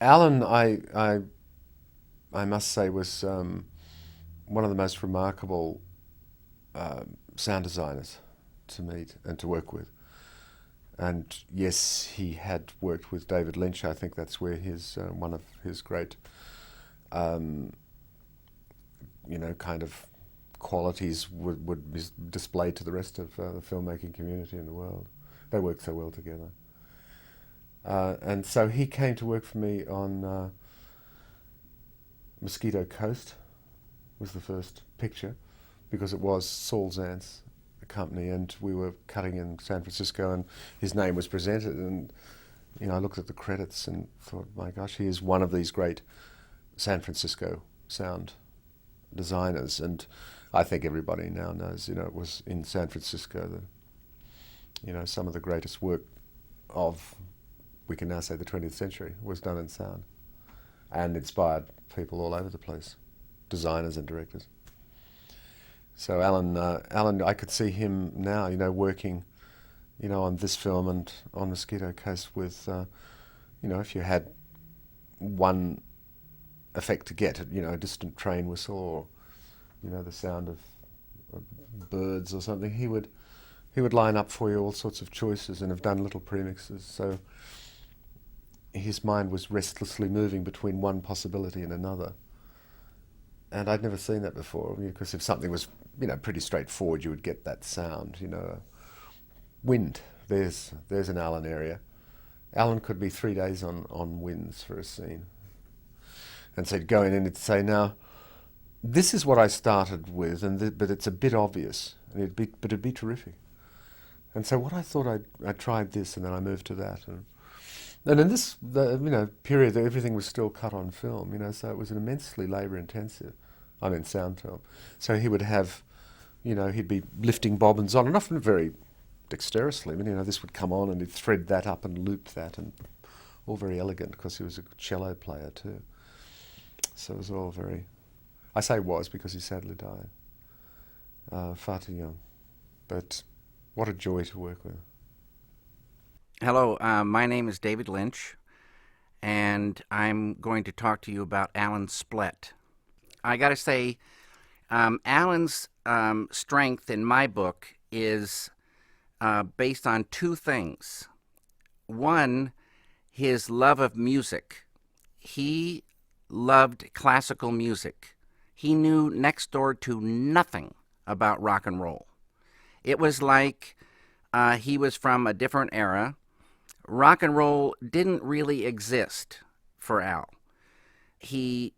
Alan, I must say, was one of the most remarkable sound designers to meet and to work with. And yes, he had worked with David Lynch. I think that's where his one of his great, um, kind of qualities would be displayed to the rest of the filmmaking community in the world. They worked so well together. And so he came to work for me on Mosquito Coast, was the first picture, because it was Saul Zaentz, the company, and we were cutting in San Francisco, and his name was presented, and I looked at the credits and thought, my gosh, he is one of these great San Francisco sound designers, and I think everybody now knows, it was in San Francisco that, some of the greatest work of, we can now say, the 20th century was done in sound, and inspired people all over the place, designers and directors. So Alan, I could see him now, working, on this film and on Mosquito Coast with, if you had one effect to get, a distant train whistle or, the sound of birds or something, he would line up for you all sorts of choices and have done little premixes. So his mind was restlessly moving between one possibility and another. And I'd never seen that before, because if something was, pretty straightforward, you would get that sound, Wind, there's an Alan area. Alan could be 3 days on winds for a scene. And so he'd go in and he'd say, now, this is what I started with, but it's a bit obvious, but it'd be terrific. And so what I thought, I tried this, and then I moved to that. And in this, period, everything was still cut on film, so it was an immensely labour-intensive, sound film. So he would have, he'd be lifting bobbins on, and often very dexterously, but, this would come on, and he'd thread that up and loop that, and all very elegant, because he was a good cello player too. So it was all very, I say was because he sadly died, far too young. But what a joy to work with. Hello, my name is David Lynch, and I'm going to talk to you about Alan Splett. I got to say, Alan's strength in my book is based on two things. One, his love of music. He loved classical music. He knew next door to nothing about rock and roll. It was like he was from a different era. Rock and roll didn't really exist for Al. He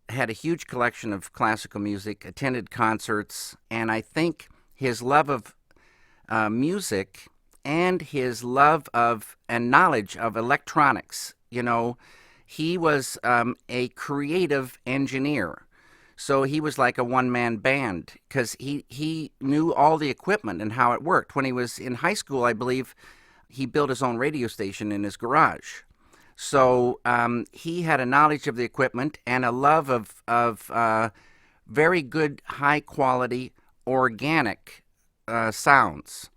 had a huge collection of classical music, attended concerts, and I think his love of music and his love of and knowledge of electronics, he was a creative engineer. So he was like a one-man band because he knew all the equipment and how it worked. When he was in high school, I believe, he built his own radio station in his garage. So he had a knowledge of the equipment and a love of very good, high-quality, organic sounds.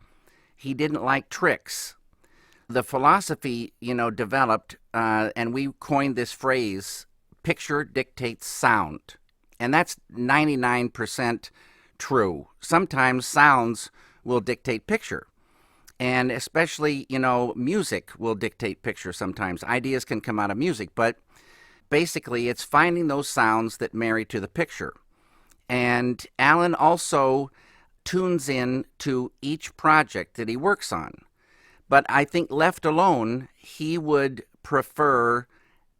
He didn't like tricks. The philosophy, developed, and we coined this phrase, picture dictates sound. And that's 99% true. Sometimes sounds will dictate picture. And especially, music will dictate picture sometimes. Ideas can come out of music, but basically it's finding those sounds that marry to the picture. And Alan also tunes in to each project that he works on. But I think left alone, he would prefer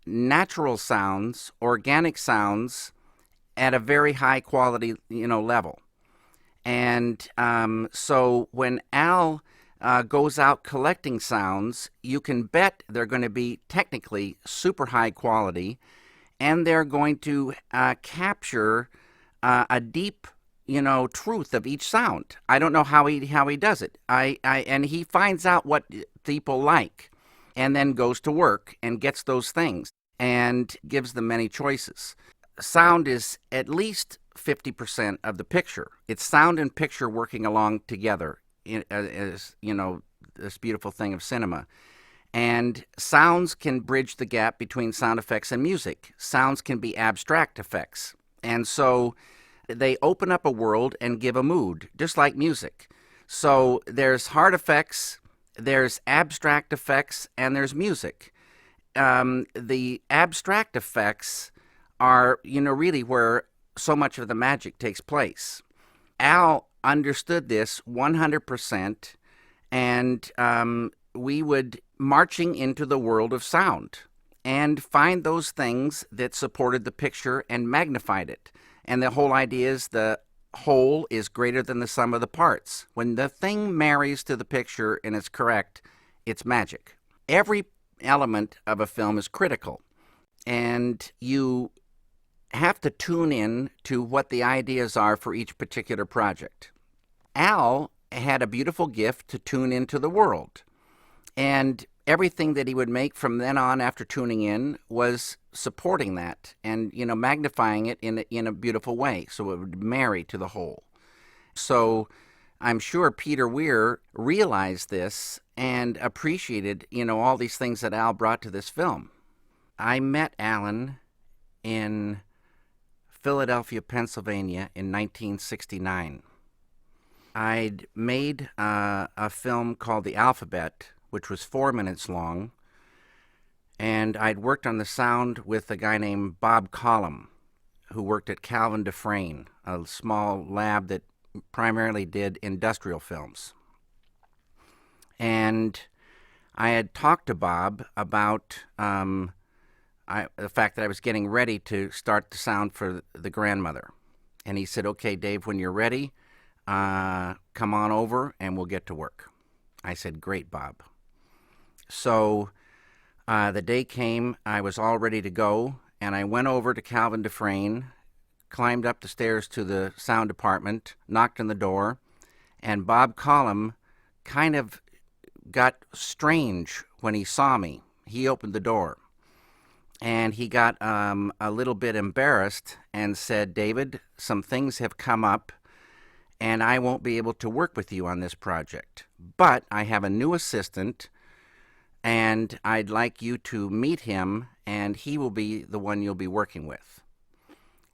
natural sounds, organic sounds, at a very high quality, level. And so when Al goes out collecting sounds, you can bet they're going to be technically super high quality, and they're going to capture a deep, truth of each sound. I don't know how he does it. And he finds out what people like, and then goes to work and gets those things and gives them many choices. Sound is at least 50% of the picture. It's sound and picture working along together, as this beautiful thing of cinema. And sounds can bridge the gap between sound effects and music. Sounds can be abstract effects. And so they open up a world and give a mood, just like music. So there's hard effects, there's abstract effects, and there's music. The abstract effects are, really where so much of the magic takes place. Al understood this 100%, and we would marching into the world of sound and find those things that supported the picture and magnified it. And the whole idea is the whole is greater than the sum of the parts. When the thing marries to the picture and it's correct, it's magic. Every element of a film is critical, and you have to tune in to what the ideas are for each particular project. Al had a beautiful gift to tune into the world, and everything that he would make from then on after tuning in was supporting that and, magnifying it in a beautiful way so it would marry to the whole. So I'm sure Peter Weir realized this and appreciated, all these things that Al brought to this film. I met Alan in Philadelphia, Pennsylvania in 1969. I'd made a film called The Alphabet, which was 4 minutes long, and I'd worked on the sound with a guy named Bob Collum, who worked at Calvin Dufresne, a small lab that primarily did industrial films. And I had talked to Bob about the fact that I was getting ready to start the sound for The Grandmother. And he said, "Okay, Dave, when you're ready, come on over and we'll get to work." I said, "Great, Bob." So the day came, I was all ready to go, and I went over to Calvin Dufresne, climbed up the stairs to the sound department, knocked on the door, and Bob Collum kind of got strange when he saw me. He opened the door, and he got a little bit embarrassed and said, "David, some things have come up, and I won't be able to work with you on this project. But I have a new assistant, and I'd like you to meet him, and he will be the one you'll be working with."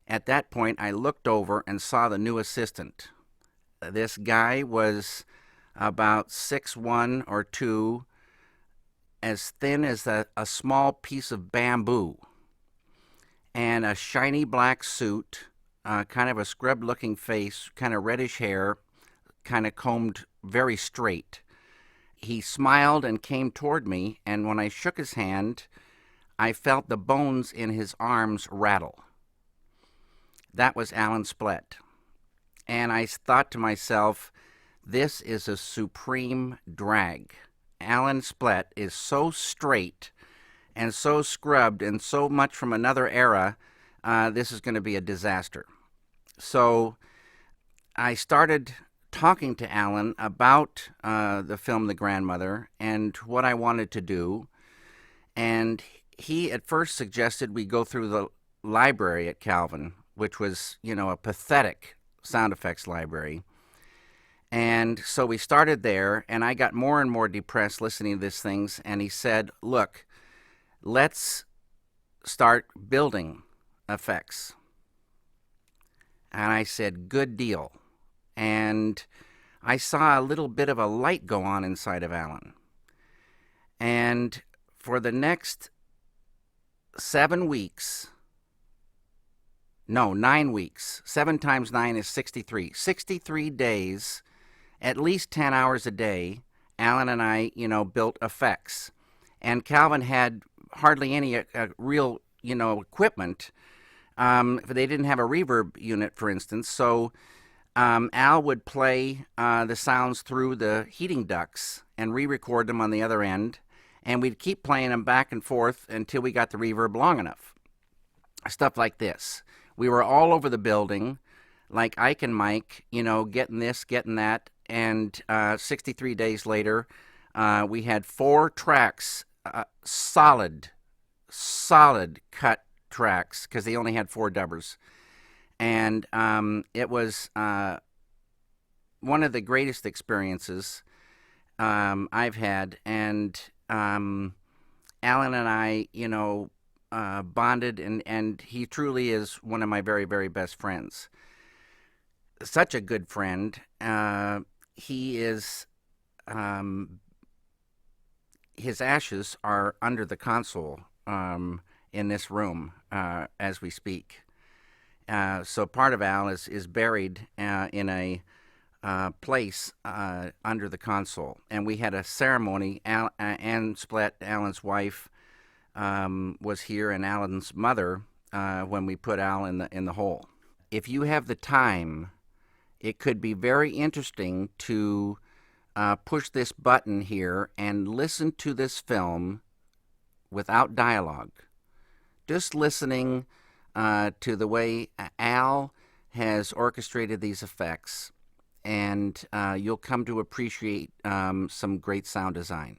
At that point, I looked over and saw the new assistant. This guy was about 6'1" or 2", as thin as a small piece of bamboo, and a shiny black suit, kind of a scrubbed-looking face, kind of reddish hair, kind of combed very straight. He smiled and came toward me, and when I shook his hand, I felt the bones in his arms rattle. That was Alan Splett. And I thought to myself, this is a supreme drag. Alan Splett is so straight and so scrubbed and so much from another era, this is going to be a disaster. So I started talking to Alan about the film The Grandmother and what I wanted to do. And he at first suggested we go through the library at Calvin, which was, a pathetic sound effects library. And so we started there, and I got more and more depressed listening to these things. And he said, "Look, let's start building effects." And I said, "Good deal." And I saw a little bit of a light go on inside of Alan. And for the next 9 weeks, 7 times 9 is 63. 63 days, at least 10 hours a day, Alan and I, built effects. And Calvin had hardly any real, equipment. They didn't have a reverb unit, for instance. So Al would play the sounds through the heating ducts and re-record them on the other end. And we'd keep playing them back and forth until we got the reverb long enough. Stuff like this. We were all over the building, like Ike and Mike, getting this, getting that. And 63 days later, we had 4 tracks, solid cut tracks, because they only had 4 dubbers. And it was one of the greatest experiences I've had. And Alan and I, bonded, and he truly is one of my very, very best friends. Such a good friend. He is, his ashes are under the console in this room as we speak. So part of Al is buried in a place under the console, and we had a ceremony. Ann Splett, Alan's wife, was here, and Alan's mother when we put Al in the hole. If you have the time, it could be very interesting to push this button here and listen to this film without dialogue. Just listening to the way Al has orchestrated these effects, and you'll come to appreciate some great sound design.